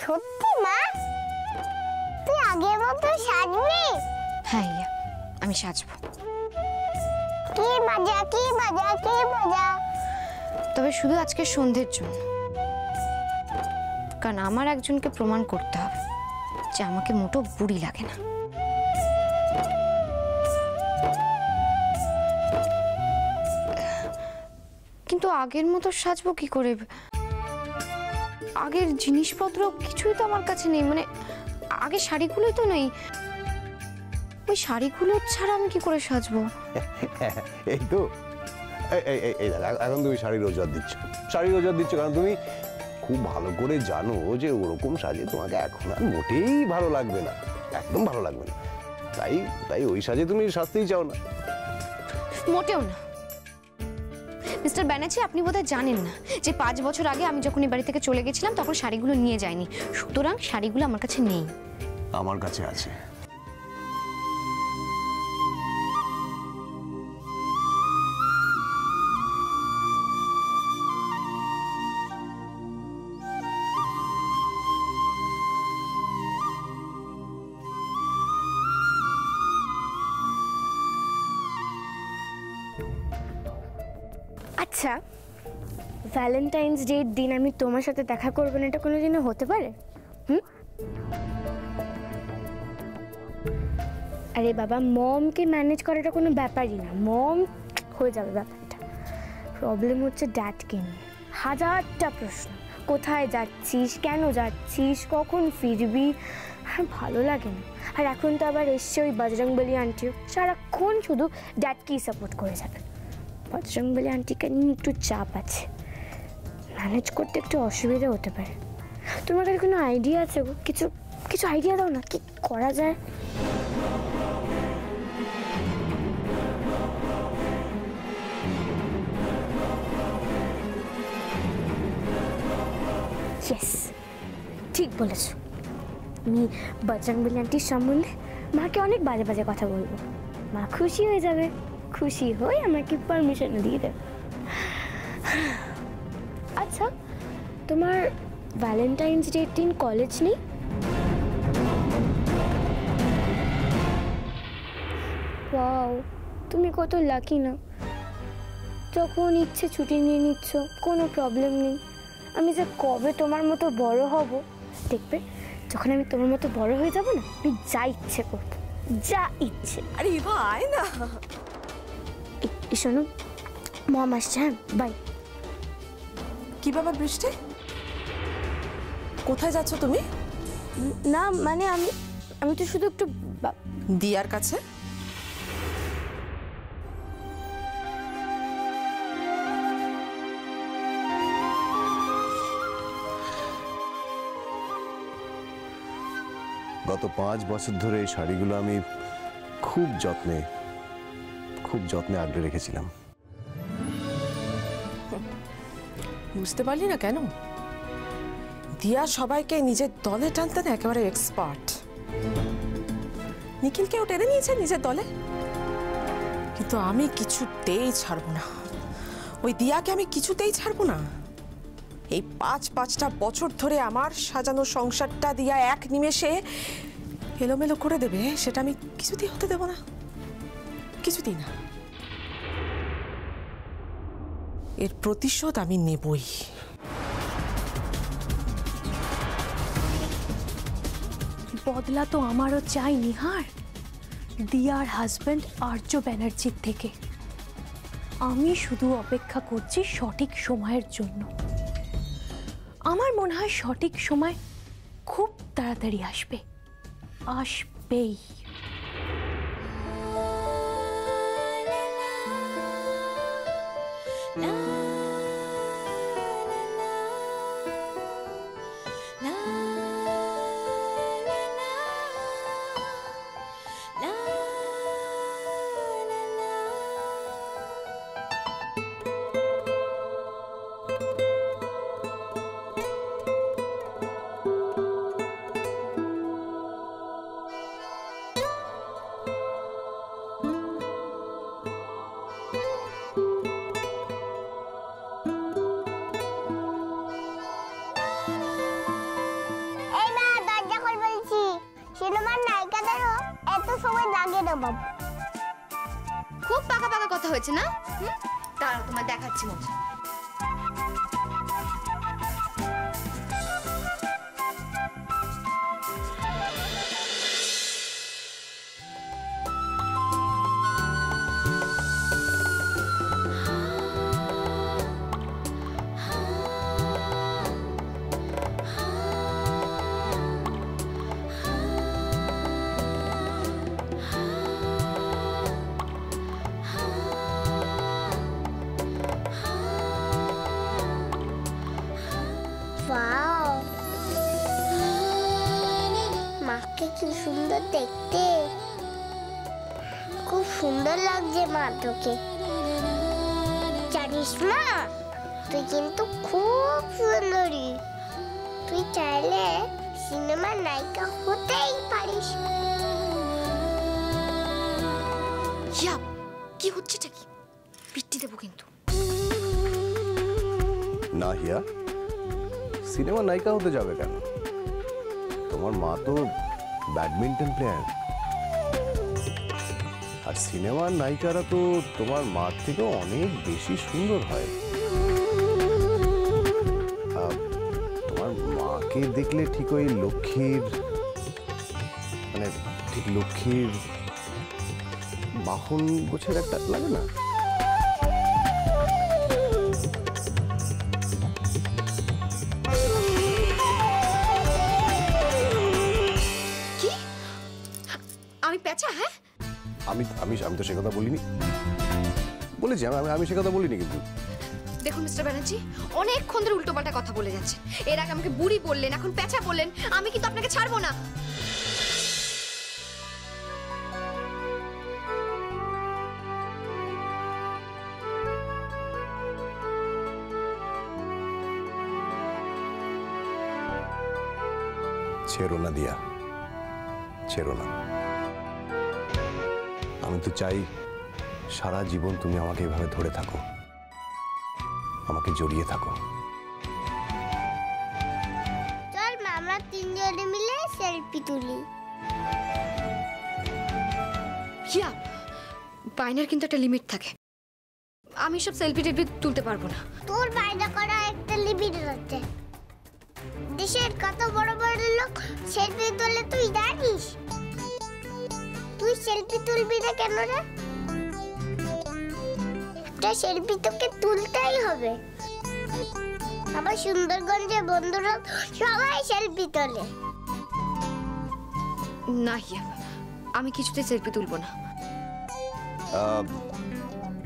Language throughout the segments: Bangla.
সত্যি মা? তুই আগের মতো সাজবি? হ্যাঁ ইয়া, আমি সাজবো। কি মজা কি মজা কি মজা! তবে শুধু আজকে সন্ধ্যের জন্য, কারণ আমার একজনকে প্রমাণ করতে হবে যে আমাকে মোটো বুড়ি লাগে না। কিন্তু আগের মতো সাজবো কি করে? আগের জিনিসপত্র কিছুই তো আমার কাছে নেই, মানে আগের শাড়িগুলোই তো নেই। ওই শাড়িগুলো ছাড়া আমি কি করে সাজবো? এই তো এখন তুমি শাড়ি রোজগার দিচ্ছ কারণ তুমি খুব ভালো করে জানো যে ওরকম সাজে তোমাকে এখন আর মোটেই ভালো লাগবে না, একদম ভালো লাগবে না। তাই তাই ওই সাজে তুমি সাজতেই চাও না। মোটেও না মিস্টার ব্যানার্জি, আপনি বোধহয় জানেন না যে 5 বছর আগে আমি যখন এই বাড়ি থেকে চলে গেছিলাম তখন শাড়িগুলো নিয়ে যায়নি, সুতরাং শাড়িগুলো আমার কাছে নেই। আমার কাছে আছে। আচ্ছা, ভ্যালেন্টাইন্স ডের দিন আমি তোমার সাথে দেখা করবো না, এটা কোনোদিনও হতে পারে? আরে বাবা, মমকে ম্যানেজ করাটা কোনো ব্যাপারই না, মম হয়ে যাবে ব্যাপারটা। প্রবলেম হচ্ছে ড্যাডকে নিয়ে। হাজারটা প্রশ্ন, কোথায় যাচ্ছিস, কেন যাচ্ছিস, কখন ফিরবি, আর ভালো লাগে না। আর এখন তো আবার এসছে ওই বজরংবলী আন্টিও, সারাক্ষণ শুধু ড্যাডকেই সাপোর্ট করে যাবে। বজরংবলী আন্টিকে নিয়ে একটু চাপ আছে, ম্যানেজ করতে একটু অসুবিধা হতে পারে। তোমার কাছে কোনো আইডিয়া আছে গো? কিছু কিছু আইডিয়া দাও না, কি করা যায়? ইয়েস, ঠিক বলেছ। আমি বজরংবলী আন্টির সম্বন্ধে মাকে অনেক বাজে বাজে কথা বলবো, মা খুশি হয়ে যাবে, খুশি হয়ে আমাকে পারমিশন দিয়ে দেবে। আচ্ছা, তোমার ভ্যালেন্টাইন্স ডের দিন কলেজ নেই? ওয়াও, তুমি কত লাকি না, যখন ইচ্ছে ছুটি নিয়ে নিচ্ছ, কোনো প্রবলেম নেই। আমি যে কবে তোমার মতো বড় হব দেখবে, যখন আমি তোমার মতো বড় হয়ে যাব না, আমি যা ইচ্ছে করবো, যা ইচ্ছে। আরে ভাই না, শোনো মম আসছে, হ্যাঁ বাই। কি ব্যাপার বৃষ্টি, কোথায় যাচ্ছ তুমি? না মানে আমি তো শুধু একটু দিয়ার কাছে। গত 5 বছর ধরে এই শাড়িগুলো আমি খুব যত্নে আগলে রেখেছিলাম। বুঝতে পারলি না কেন? দিয়া সবাইকে নিজের দলে টানতে না একেবারে এক্সপার্ট। নিখিলকেও টেনে নিয়েছে নিজের দলে, কিন্তু আমি কিছুতেই ছাড়বো না, ওই দিয়াকে আমি কিছুতেই ছাড়বো না। এই 5-5টা বছর ধরে আমার সাজানো সংসারটা দিয়া এক নিমেষে এলোমেলো করে দেবে, সেটা আমি কিছুতেই হতে দেব না, কিছুতেই না। এর প্রতিশোধ আমি নেবই। বদলা তো আমারও চাই নিহার, দিয়ার হাজব্যান্ড আর্য ব্যানার্জির থেকে। আমি শুধু অপেক্ষা করছি সঠিক সময়ের জন্য। আমার মনে হয় সঠিক সময় খুব তাড়াতাড়ি আসবে, আসবেই। এত সময় লাগে না বাবু। খুব পাকা পাকা কথা হয়েছে না? দাঁড়াও তোমায় দেখাচ্ছি মজা। ওয়াও, মাকে কি সুন্দর দেখতে, খুব সুন্দর লাগছে মা তোকে। জানিস মা, তুই কিন্তু খুব সুন্দরী। তুই চাইলে সিনেমার নায়িকা হতেই পারিস। ইয়া, কি হচ্ছেটা কি? পিটি দেবো কিন্তু। না হিয়া, সিনেমা নায়িকা হতে যাবে কেন? তোমার মা তো ব্যাডমিন্টন প্লেয়ার, আর সিনেমার নায়িকারা তো তোমার মার থেকে অনেক বেশি সুন্দর হয়। তোমার মাকে দেখলে ঠিক ওই লক্ষ্মীর, মানে ঠিক লক্ষ্মীর বাহন গোছের একটা লাগে না? আমি পেঁচা? হ্যাঁ, আমি আমি আমি তো সে কথা বলিনি। বলেছি আমি সে কথা বলিনি। কিন্তু দেখুন মিস্টার ব্যানার্জি, অনেকক্ষণ ধরে উল্টোপাল্টা কথা বলে যাচ্ছেন। এর আগে আমাকে বুড়ি বললেন, এখন পেঁচা বললেন। আমি কিন্তু আপনাকে ছাড়বো না। ছেড়ো না দিয়া, ছেড়ো না। আমি তো চাই সারা জীবন তুমি আমাকে এভাবে ধরে থাকো, আমাকে জড়িয়ে থাকো। চল মা, আমরা তিনজনে মিলে সেলফি তুলি। হিয়া, বায়নার কিন্তু একটা লিমিট থাকে। আমি সব সেলফি টেলফি তুলতে পারবো না। তোর বাইরে করা একটা লিমিট আছে। দেশের কত বড় বড় লোক সেলফি তোলে তুই জানিস? তুই সেলফি তুলবি না কেন রে? একটা সেলফি তোকে তুলতেই হবে। আবার সুন্দরগঞ্জে বন্ধুরা সবাই সেলফি তোলে। না হিয়া, আমি কিছুতে সেলফি তুলবো না।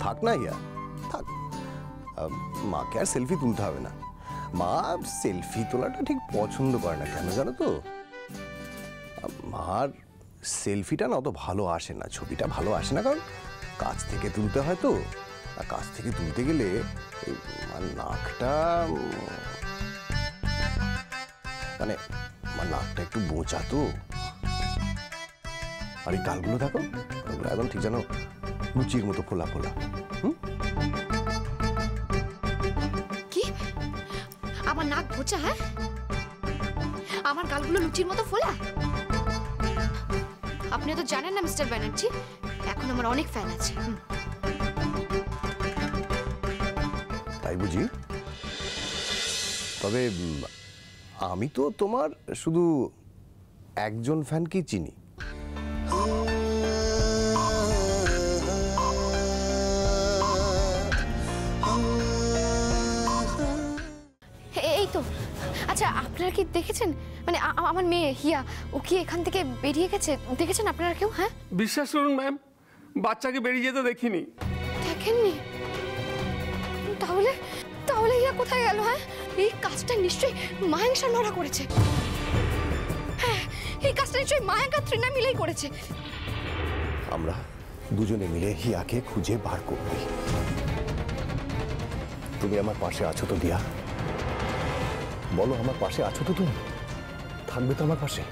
থাক না হিয়া, থাক। মাকে আর সেলফি তুলতে হবে না। মা সেলফি তোলাটা ঠিক পছন্দ করে না, কেন জানো তো? মার সেলফিটা না অত ভালো আসে না, ছবিটা ভালো আসে না, কারণ কাছ থেকে তুলতে হয় তো। আর কাছ থেকে তুলতে গেলে নাকটা, মানে আমার নাকটা একটু বোঁচা তো। আর এই গালগুলো দেখো, ওগুলো একদম ঠিক যেন লুচির মতো ফোলা ফোলা। কি? আমার নাক বোচা? হ্যাঁ, আমার গালগুলো লুচির মতো ফোলা? আপনি তো জানেন না মিস্টার ব্যানার্জি, এখন আমার অনেক ফ্যান আছে। তাই বুঝি? তবে আমি তো তোমার শুধু একজন ফ্যানকেই চিনি। এই তো। আচ্ছা, আপনারা কি দেখেছেন, মানে আমার মেয়ে হিয়া, ও কি এখান থেকে বেরিয়ে গেছে? দেখেছেন আপনারা কেউ? হ্যাঁ, বিশ্বাস করুন ম্যাম, বাচ্চাকে বেরিয়ে যেতে দেখিনি। দেখেননি? তাহলে তাহলে হিয়া কোথায় গেল? হ্যাঁ, এই কাজটা নিশ্চয়ই মায়াঙ্কশা নোরা করেছে। হ্যাঁ, এই কাজটা নিশ্চয়ই মায়াঙ্কা ত্রিনা মিলেই করেছে। আমরা দুজনে মিলে হিয়াকে খুঁজে বার করব। তুমি আমার পাশে আছো তো দিয়া? বলো, আমার পাশে আছো তো? তুমি থাকবে তো আমার পাশে?